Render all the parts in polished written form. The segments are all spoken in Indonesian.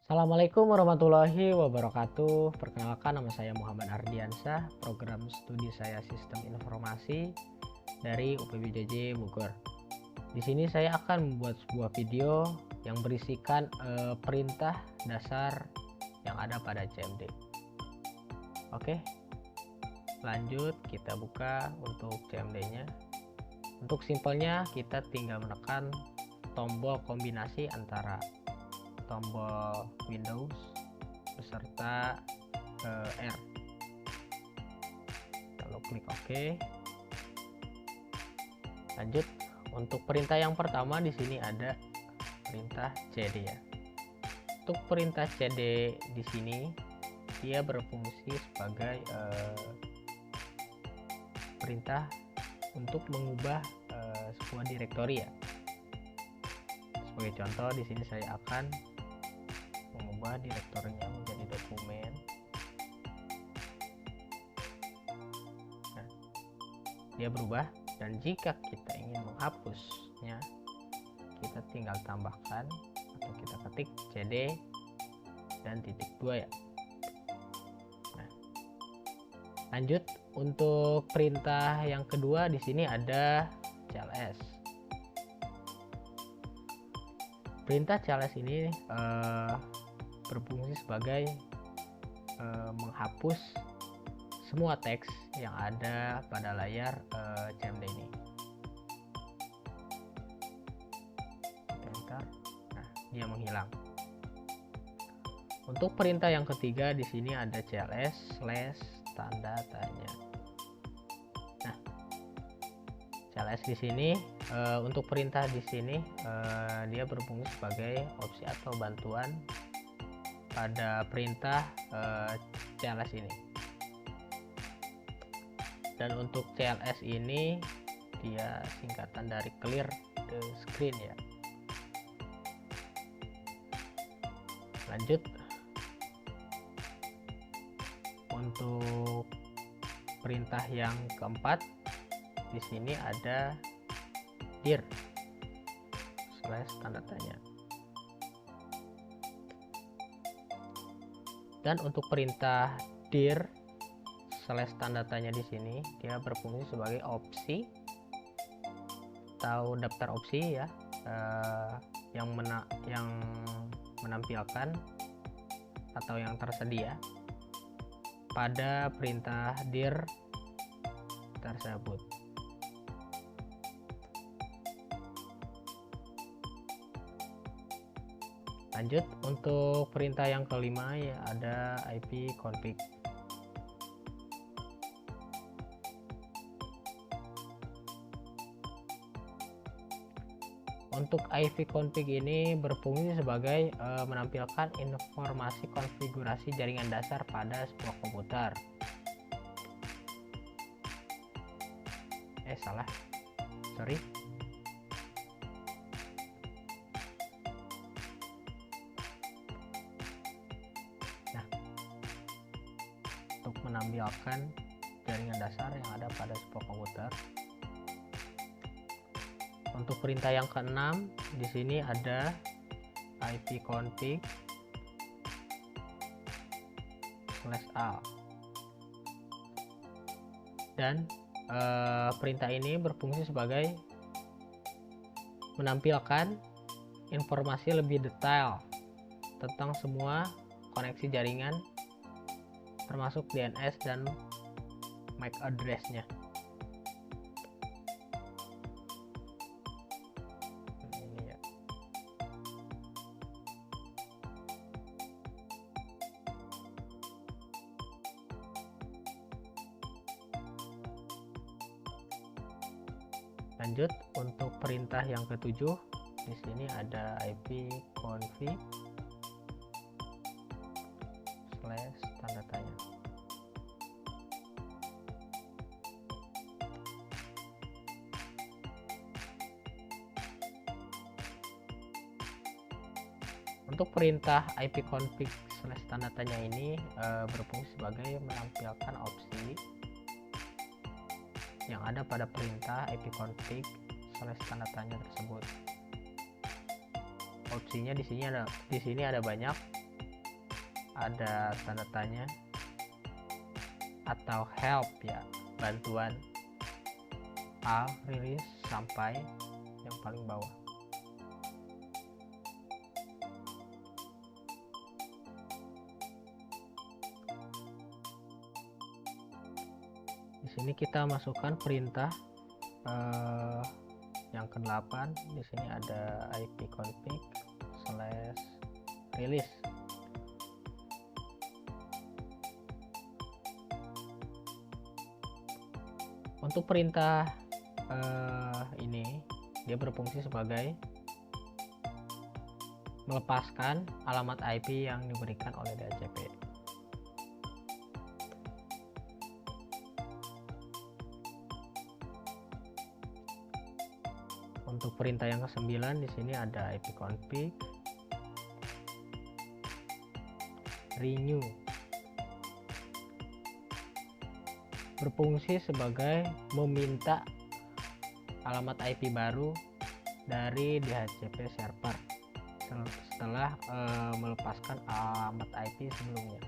Assalamualaikum warahmatullahi wabarakatuh. Perkenalkan, nama saya Muhammad Ardiansah. Program studi saya Sistem Informasi dari UPBJJ Bogor. Di sini saya akan membuat sebuah video yang berisikan perintah dasar yang ada pada CMD. Oke, lanjut kita buka untuk CMD-nya. Untuk simpelnya kita tinggal menekan tombol kombinasi antara tombol Windows beserta R, lalu klik OK. Lanjut, untuk perintah yang pertama di sini ada perintah CD ya. Untuk perintah CD di sini dia berfungsi sebagai perintah untuk mengubah sebuah direktori ya. Sebagai contoh, di sini saya akan mengubah direktorinya menjadi dokumen. Nah, dia berubah, dan jika kita ingin menghapusnya, kita tinggal tambahkan atau kita ketik CD dan titik 2 ya. Nah, lanjut untuk perintah yang kedua di sini ada CLS. Perintah CLS ini berfungsi sebagai menghapus semua teks yang ada pada layar CMD ini. Enter. Nah, dia menghilang. Untuk perintah yang ketiga di sini ada CLS / tanda tanya. Nah, CLS di sini untuk perintah di sini dia berfungsi sebagai opsi atau bantuan pada perintah CLS ini. Dan untuk CLS ini dia singkatan dari clear the screen ya. Lanjut, untuk perintah yang keempat di sini ada dir / tanda tanya. Dan untuk perintah dir / tanda tanya di sini dia berfungsi sebagai opsi atau daftar opsi ya, yang menampilkan atau yang tersedia pada perintah dir tersebut. Lanjut, untuk perintah yang kelima ya ada ipconfig. Untuk ipconfig ini berfungsi sebagai menampilkan informasi konfigurasi jaringan dasar pada sebuah komputer. Sorry. Nah, untuk menampilkan jaringan dasar yang ada pada sebuah komputer. Untuk perintah yang keenam di sini ada ipconfig /a. Dan perintah ini berfungsi sebagai menampilkan informasi lebih detail tentang semua koneksi jaringan termasuk DNS dan MAC address-nya. Ini ya. Lanjut, untuk perintah yang ketujuh di sini ada ipconfig / tanda tanya. Untuk perintah ipconfig / tanda tanya ini berfungsi sebagai menampilkan opsi yang ada pada perintah ipconfig / tanda tanya tersebut. Opsinya di sini ada banyak, ada tanda tanya atau help ya, bantuan, A release sampai yang paling bawah. Di sini kita masukkan perintah yang ke-8. Di sini ada ipconfig/release. Untuk perintah ini dia berfungsi sebagai melepaskan alamat IP yang diberikan oleh DHCP. Untuk perintah yang ke-9 di sini ada ipconfig renew. Berfungsi sebagai meminta alamat IP baru dari DHCP server setelah melepaskan alamat IP sebelumnya.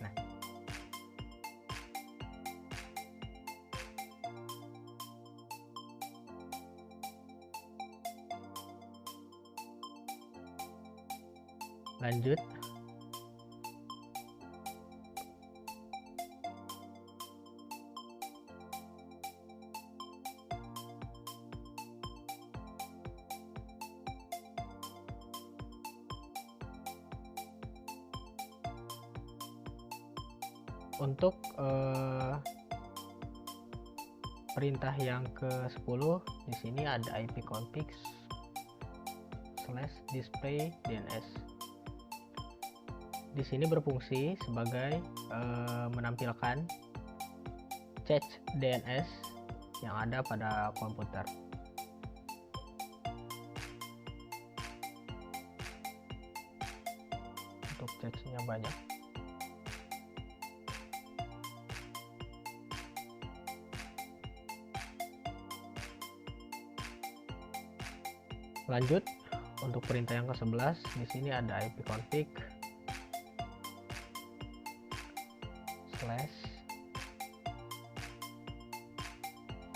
Nah, lanjut. Untuk perintah yang ke-10 di sini ada ipconfig/display DNS. Di sini berfungsi sebagai menampilkan cache DNS yang ada pada komputer. Untuk cache-nya banyak. Lanjut, untuk perintah yang ke-11 di sini ada ipconfig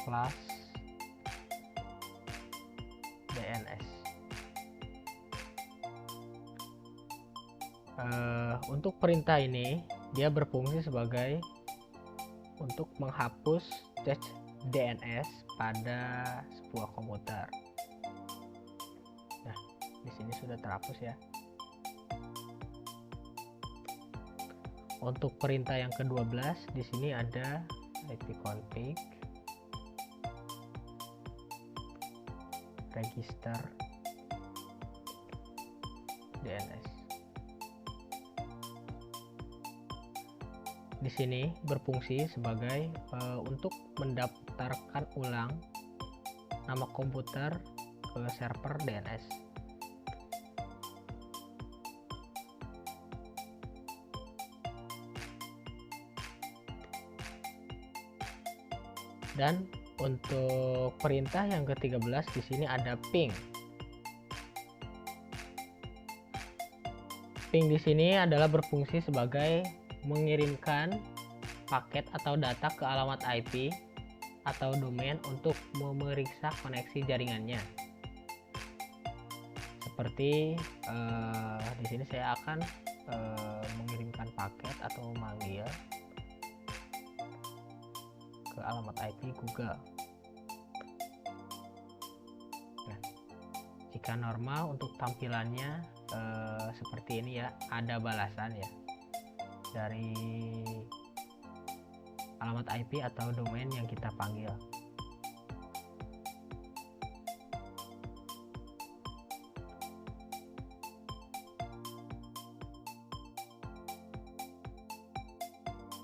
/flash DNS. Untuk perintah ini dia berfungsi sebagai untuk menghapus cache DNS pada sebuah komputer. Nah, di sini sudah terhapus ya. Untuk perintah yang ke-12 di sini ada ipconfig register DNS. Di sini berfungsi sebagai untuk mendaftarkan ulang nama komputer ke server DNS. Dan untuk perintah yang ke-13 di sini ada ping. Ping di sini adalah berfungsi sebagai mengirimkan paket atau data ke alamat IP atau domain untuk memeriksa koneksi jaringannya. Seperti di sini saya akan mengirimkan paket atau memanggil ke alamat IP Google. Nah, jika normal untuk tampilannya seperti ini ya, ada balasan ya dari alamat IP atau domain yang kita panggil.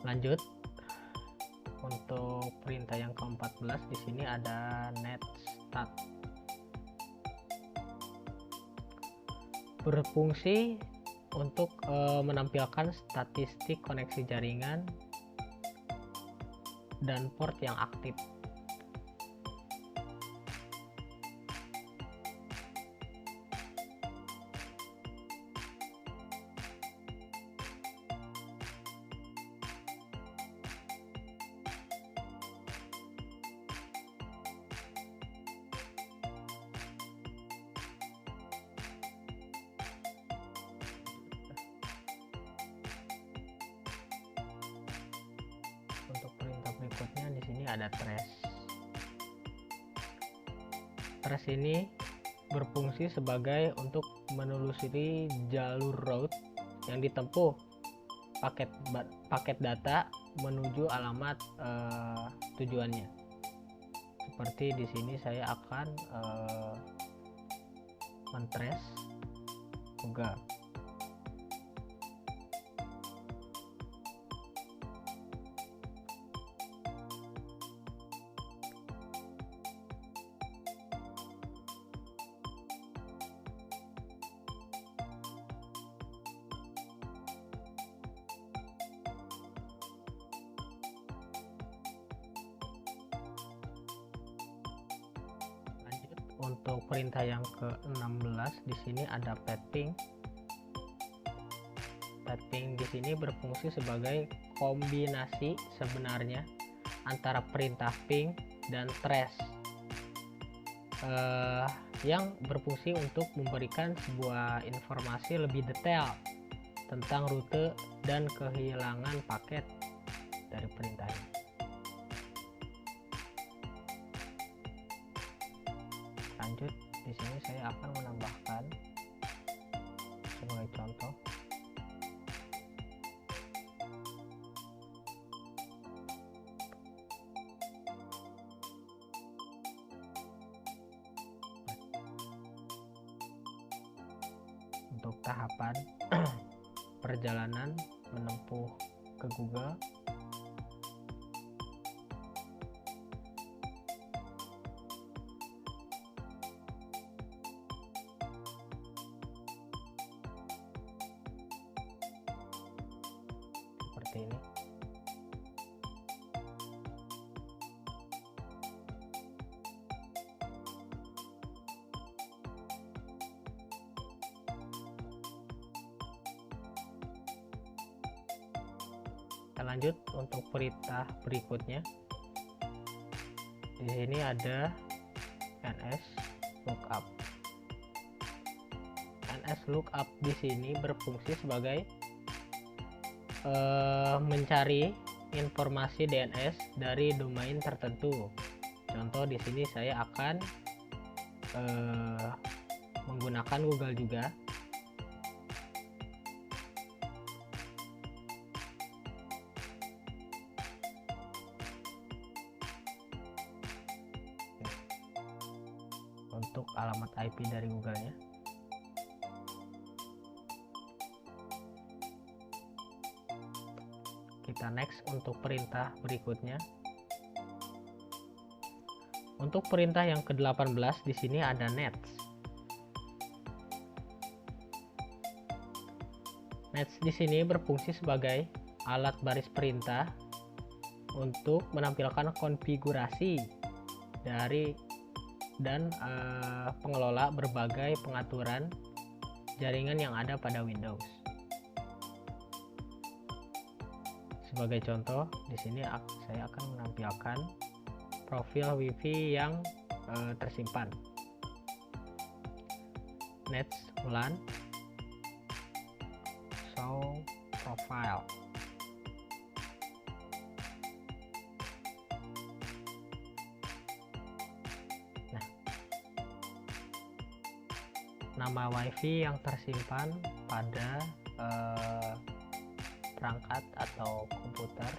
Lanjut, untuk perintah yang ke-14 di sini ada netstat. Berfungsi untuk menampilkan statistik koneksi jaringan dan port yang aktif. sini ada trace. Trace ini berfungsi sebagai untuk menelusuri jalur route yang ditempuh paket data menuju alamat tujuannya. Seperti di sini saya akan men-trace Google. Untuk perintah yang ke-16 di sini ada pathing. Pathing di sini berfungsi sebagai kombinasi sebenarnya antara perintah ping dan trace yang berfungsi untuk memberikan sebuah informasi lebih detail tentang rute dan kehilangan paket dari perintah ini. Lanjut, di sini saya akan menambahkan sebagai contoh untuk tahapan perjalanan menempuh ke Google. Seperti ini. Kita lanjut untuk perintah berikutnya. Di sini ada ns lookup. Ns lookup di sini berfungsi sebagai mencari informasi DNS dari domain tertentu. Contoh di sini saya akan menggunakan Google juga. Untuk alamat IP dari Google-nya. Kita next untuk perintah berikutnya. Untuk perintah yang ke-18 di sini ada nets. Nets di sini berfungsi sebagai alat baris perintah untuk menampilkan konfigurasi dari dan pengelola berbagai pengaturan jaringan yang ada pada Windows. Sebagai contoh, di sini saya akan menampilkan profil WiFi yang tersimpan. Nets ulan show profile. Nah, nama WiFi yang tersimpan pada perangkat atau komputer,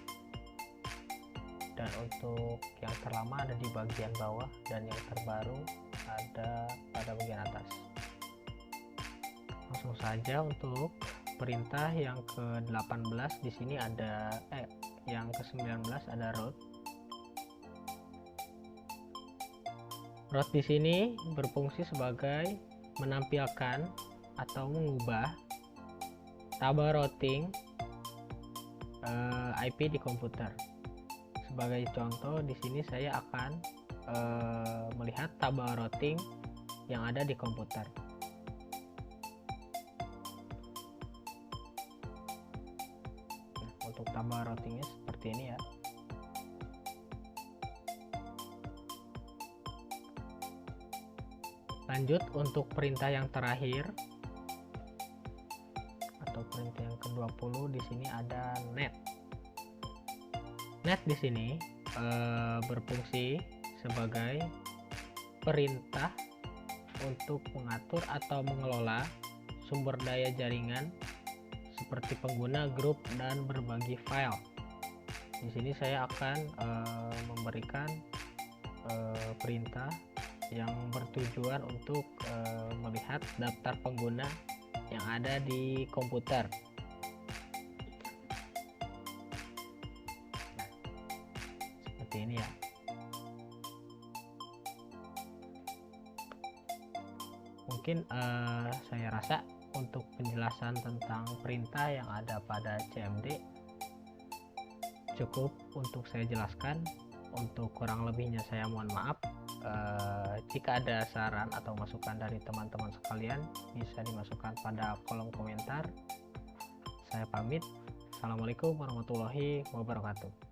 dan untuk yang terlama ada di bagian bawah dan yang terbaru ada pada bagian atas. Langsung saja untuk perintah yang ke-18 di sini ada yang ke-19 ada route. Route di sini berfungsi sebagai menampilkan atau mengubah tabel routing IP di komputer. Sebagai contoh, di sini saya akan melihat tabel routing yang ada di komputer. Nah, untuk tabel routingnya seperti ini ya. Lanjut untuk perintah yang terakhir atau perintah yang ke-20 di sini ada net. Net di sini berfungsi sebagai perintah untuk mengatur atau mengelola sumber daya jaringan seperti pengguna, grup, dan berbagi file. Di sini saya akan memberikan perintah yang bertujuan untuk melihat daftar pengguna yang ada di komputer. Nah, seperti ini ya. Mungkin saya rasa untuk penjelasan tentang perintah yang ada pada CMD cukup untuk saya jelaskan. Untuk kurang lebihnya saya mohon maaf. Jika ada saran atau masukan dari teman-teman sekalian, bisa dimasukkan pada kolom komentar. Saya pamit. Assalamualaikum warahmatullahi wabarakatuh.